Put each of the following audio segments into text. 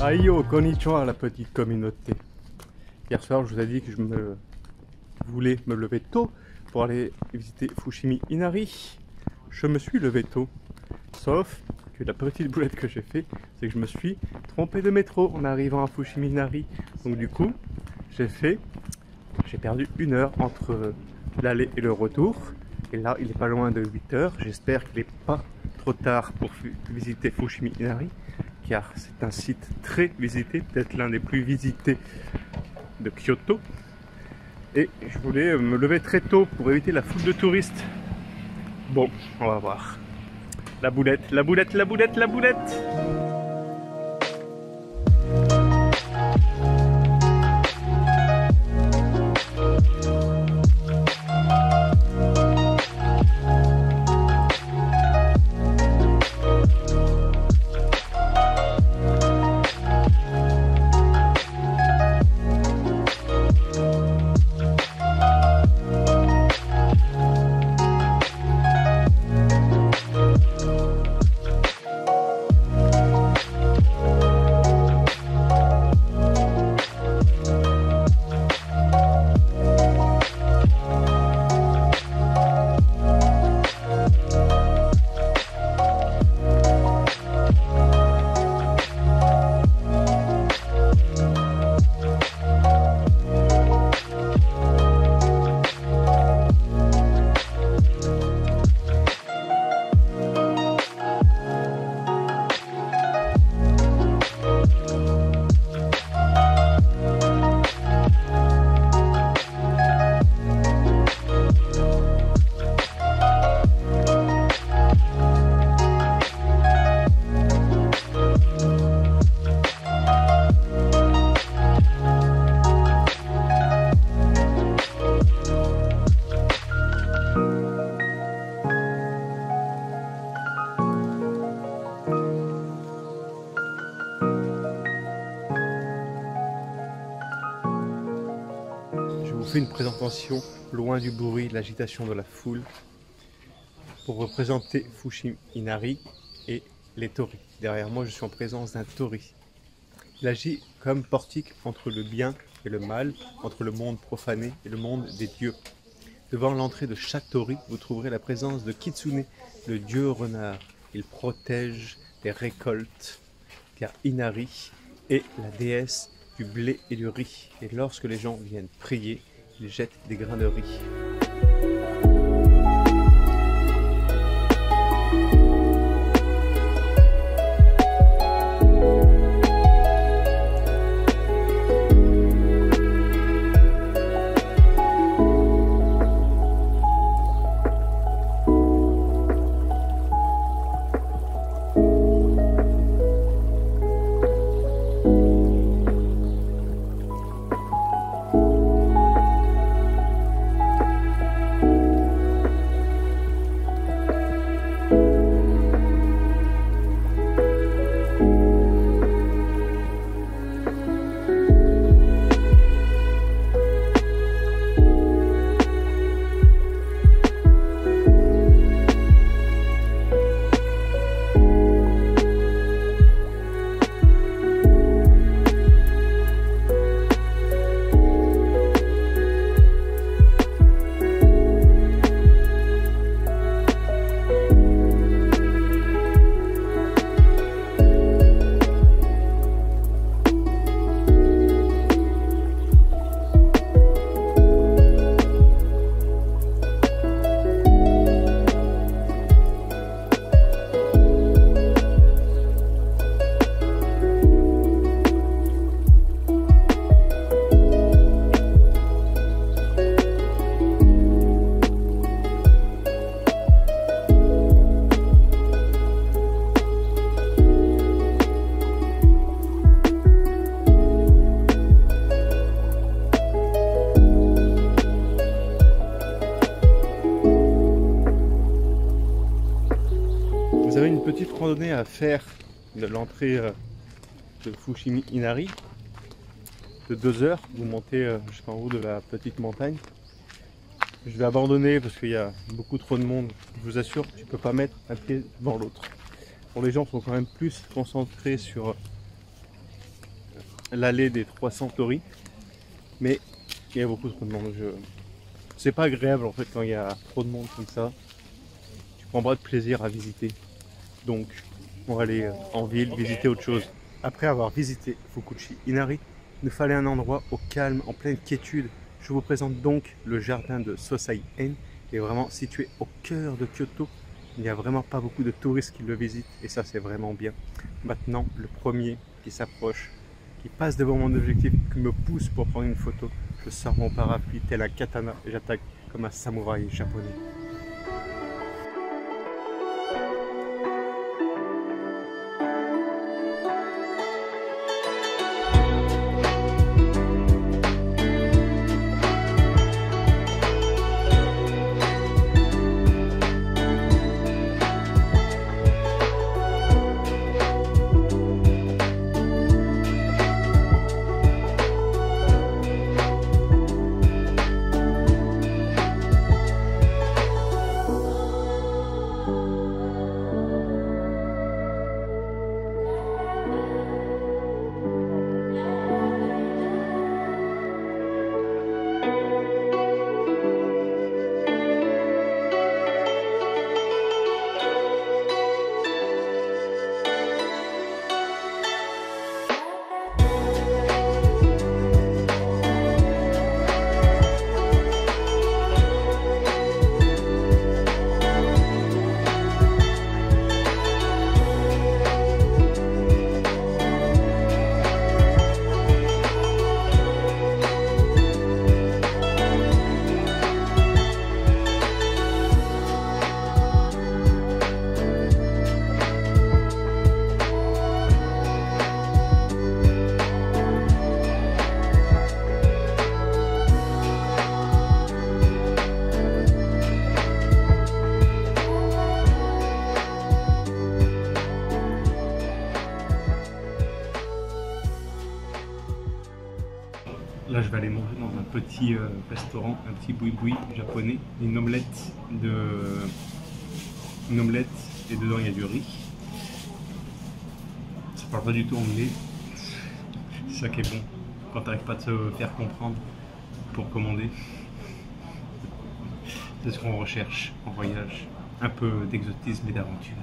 Aïe, konnichiwa la petite communauté. Hier soir, je vous ai dit que je voulais me lever tôt pour aller visiter Fushimi Inari. Je me suis levé tôt. Sauf que la petite boulette que j'ai fait, c'est que je me suis trompé de métro en arrivant à Fushimi Inari. Donc du coup, j'ai perdu 1 heure entre l'aller et le retour. Et là, il est pas loin de 8 heures. J'espère qu'il n'est pas trop tard pour visiter Fushimi Inari, car c'est un site très visité, peut-être l'un des plus visités de Kyoto. Et je voulais me lever très tôt pour éviter la foule de touristes. Bon, on va voir. La boulette, la boulette, la boulette, la boulette! Une présentation loin du bruit, l'agitation de la foule pour représenter Fushimi Inari et les torii. Derrière moi, je suis en présence d'un tori. Il agit comme portique entre le bien et le mal, entre le monde profané et le monde des dieux. Devant l'entrée de chaque tori, vous trouverez la présence de Kitsune, le dieu renard. Il protège les récoltes, car Inari est la déesse du blé et du riz. Et lorsque les gens viennent prier, ils jettent des grains de riz. Vous avez une petite randonnée à faire de l'entrée de Fushimi Inari de 2 heures. Vous montez jusqu'en haut de la petite montagne. Je vais abandonner parce qu'il y a beaucoup trop de monde. Je vous assure, tu ne peux pas mettre un pied devant l'autre. Bon, les gens sont quand même plus concentrés sur l'allée des 300 torii, mais il y a beaucoup trop de monde. C'est pas agréable en fait quand il y a trop de monde comme ça. Tu prends pas de plaisir à visiter. Donc on va aller en ville visiter autre chose. Après avoir visité Fukushi Inari, il nous fallait un endroit au calme, en pleine quiétude. Je vous présente donc le jardin de Sosai-en, qui est vraiment situé au cœur de Kyoto. Il n'y a vraiment pas beaucoup de touristes qui le visitent et ça c'est vraiment bien. Maintenant, le premier qui s'approche, qui passe devant mon objectif, qui me pousse pour prendre une photo, je sors mon parapluie tel un katana et j'attaque comme un samouraï japonais. Là, je vais aller manger dans un petit restaurant, un petit boui-boui japonais, une omelette et dedans il y a du riz. Ça parle pas du tout anglais. C'est ça qui est bon quand t'arrives pas à te faire comprendre pour commander. C'est ce qu'on recherche en voyage, un peu d'exotisme et d'aventure.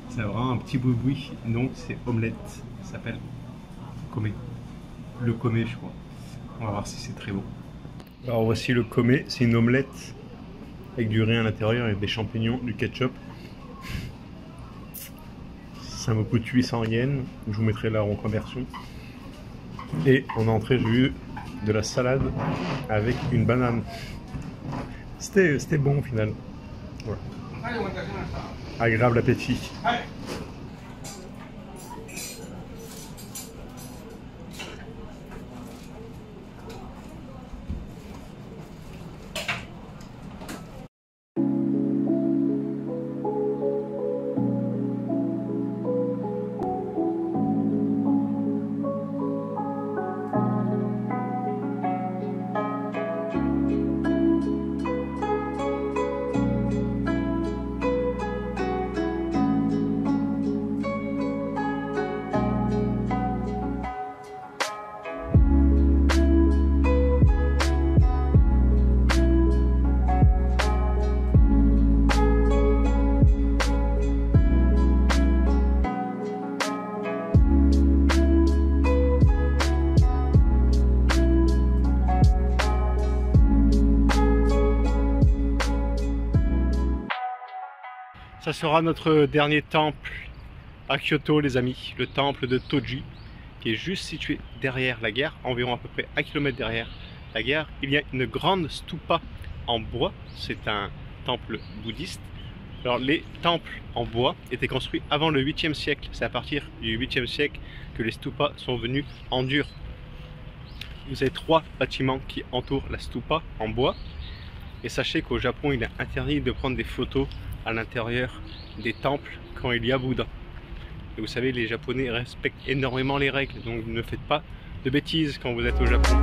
C'est vraiment un petit boui-boui, donc c'est omelette, ça s'appelle Kome. Le Kome, je crois. On va voir si c'est très bon. Alors voici le Kome, c'est une omelette avec du riz à l'intérieur et des champignons, du ketchup. Ça me coûte 800 yens, je vous mettrai la reconversion. Et en entrée, j'ai eu de la salade avec une banane. C'était bon au final. Voilà. Agréable appétit. Ça sera notre dernier temple à Kyoto, les amis, le temple de Toji, qui est juste situé derrière la gare, environ à peu près 1 km derrière la gare. Il y a une grande stupa en bois, c'est un temple bouddhiste. Alors les temples en bois étaient construits avant le 8e siècle, c'est à partir du 8e siècle que les stupas sont venus en dur. Vous avez 3 bâtiments qui entourent la stupa en bois, et sachez qu'au Japon il est interdit de prendre des photos à l'intérieur des temples quand il y a Bouddha. Et vous savez, les Japonais respectent énormément les règles, donc ne faites pas de bêtises quand vous êtes au Japon.